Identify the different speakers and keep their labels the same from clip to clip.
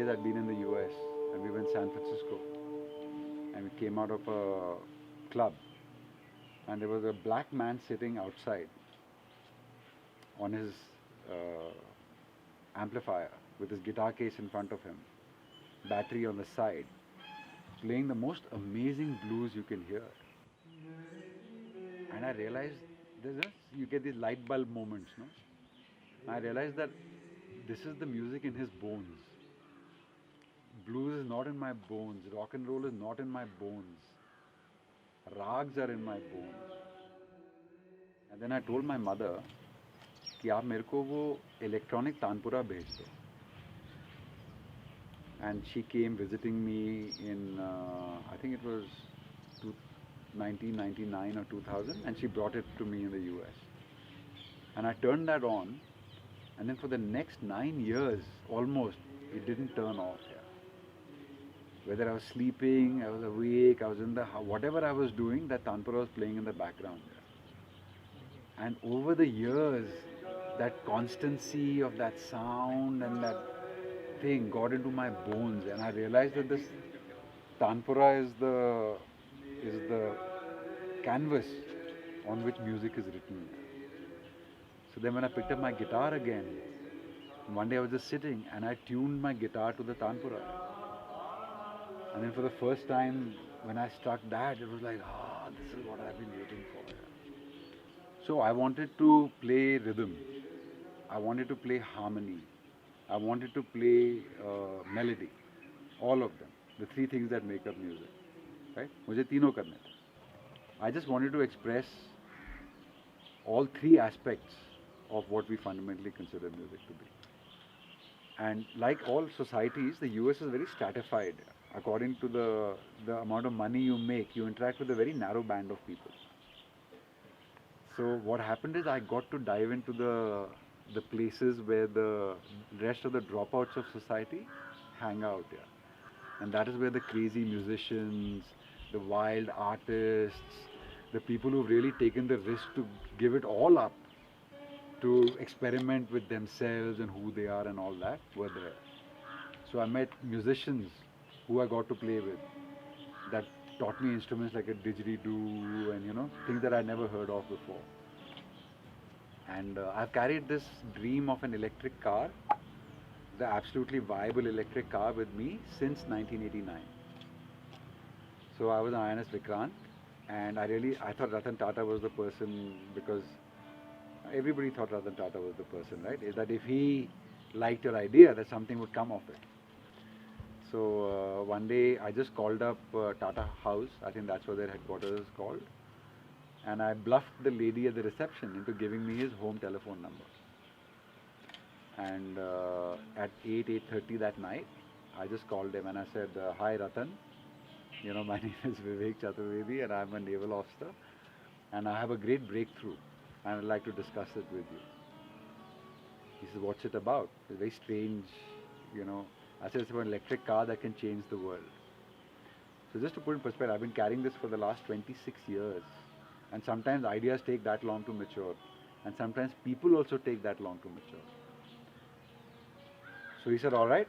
Speaker 1: days I'd been in the US and we were in San Francisco and we came out of a club and there was a black man sitting outside on his amplifier with his guitar case in front of him, battery on the side, playing the most amazing blues you can hear. And I realized you get these light bulb moments, no? I realized that this is the music in his bones. Blues is not in my bones. Rock and roll is not in my bones. Rags are in my bones. And then I told my mother कि आप मेरे को वो electronic tanpura भेज दो. And she came visiting me in I think it was 1999 or 2000, and she brought it to me in the US. And I turned that on, and then for the next 9 years, almost, it didn't turn off. Yeah. Whether I was sleeping, I was awake, I was in the whatever I was doing, that tanpura was playing in the background. Yeah. And over the years, that constancy of that sound and that thing got into my bones, and I realized that this tanpura is the canvas on which music is written. So then when I picked up my guitar again, one day I was just sitting and I tuned my guitar to the tanpura. And then for the first time when I struck that, it was like, this is what I've been waiting for. So I wanted to play rhythm. I wanted to play harmony. I wanted to play melody. All of them. The three things that make up music. Right? मुझे तीनों करने थे. I just wanted to express all three aspects of what we fundamentally consider music to be. And like all societies, the US is very stratified. According to the amount of money you make, you interact with a very narrow band of people. So what happened is I got to dive into the places where the rest of the dropouts of society hang out. Yeah. And that is where the crazy musicians, the wild artists, the people who've really taken the risk to give it all up to experiment with themselves and who they are and all that were there. So I met musicians who I got to play with that taught me instruments like a didgeridoo and things that I'd never heard of before. And I've carried this dream of an electric car, the absolutely viable electric car, with me since 1989. So I was an INS Vikrant, and I thought Ratan Tata was the person, because everybody thought Ratan Tata was the person, right? Is that if he liked your idea, that something would come of it. So one day I just called up Tata House, I think that's what their headquarters is called, and I bluffed the lady at the reception into giving me his home telephone number. And at 8:30 that night, I just called him and I said, "Hi Ratan, my name is Vivek Chaturvedi and I'm a naval officer and I have a great breakthrough and I'd like to discuss it with you." He said, "What's it about?" It's very strange, I said, "It's about an electric car that can change the world." So just to put in perspective, I've been carrying this for the last 26 years. And sometimes ideas take that long to mature. And sometimes people also take that long to mature. So he said, "All right,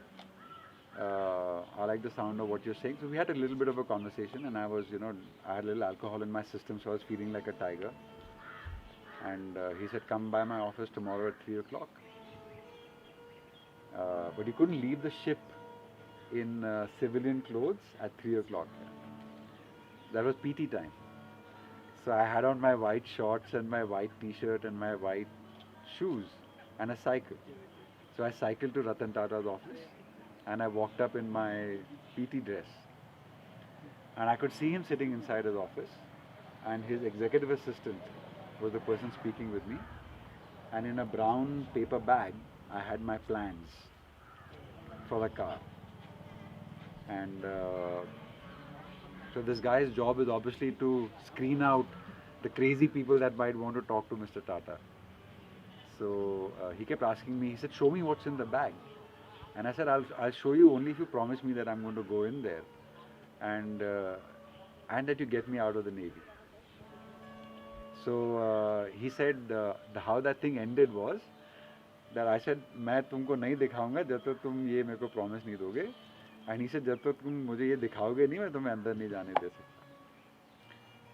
Speaker 1: I like the sound of what you're saying." So we had a little bit of a conversation, and I was, I had a little alcohol in my system, so I was feeling like a tiger. And he said, "Come by my office tomorrow at 3 o'clock. But he couldn't leave the ship in civilian clothes at 3 o'clock. That was PT time. So I had on my white shorts and my white t-shirt and my white shoes and a cycle. So I cycled to Ratan Tata's office and I walked up in my PT dress. And I could see him sitting inside his office, and his executive assistant was the person speaking with me. And in a brown paper bag, I had my plans for the car. And so this guy's job is obviously to screen out the crazy people that might want to talk to Mr. Tata. So he kept asking me, he said, "Show me what's in the bag." And I said, I'll show you only if you promise me that I'm going to go in there and that you get me out of the Navy. So he said how that thing ended was that I said मैं तुमको नहीं दिखाऊंगा जब तक तुम ये मेरे को promise नहीं दोगे, and he said जब तक तुम मुझे ये दिखाओगे नहीं मैं तुम्हें अंदर नहीं जाने दे सकता.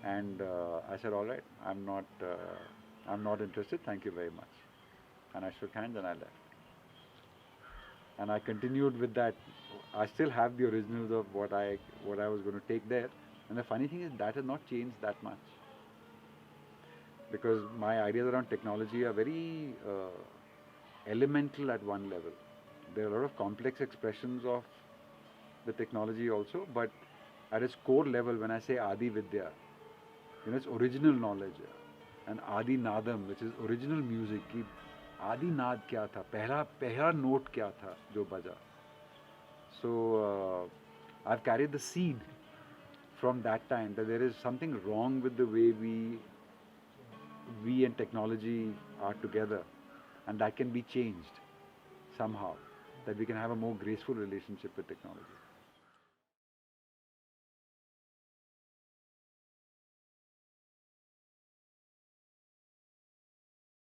Speaker 1: And I said all right, I'm not interested, thank you very much. And I shook hands and I left. And I continued with that. I still have the originals of what I was going to take there. And the funny thing is that has not changed that much, because my ideas around technology are very elemental at one level. There are a lot of complex expressions of the technology also, but at its core level, when I say Adi Vidya, it's original knowledge. And Adi Nadam, which is original music. कि आदि नाद क्या था, पहला note क्या था जो बजा. So I've carried the seed from that time that there is something wrong with the way we and technology are together, and that can be changed somehow, that we can have a more graceful relationship with technology.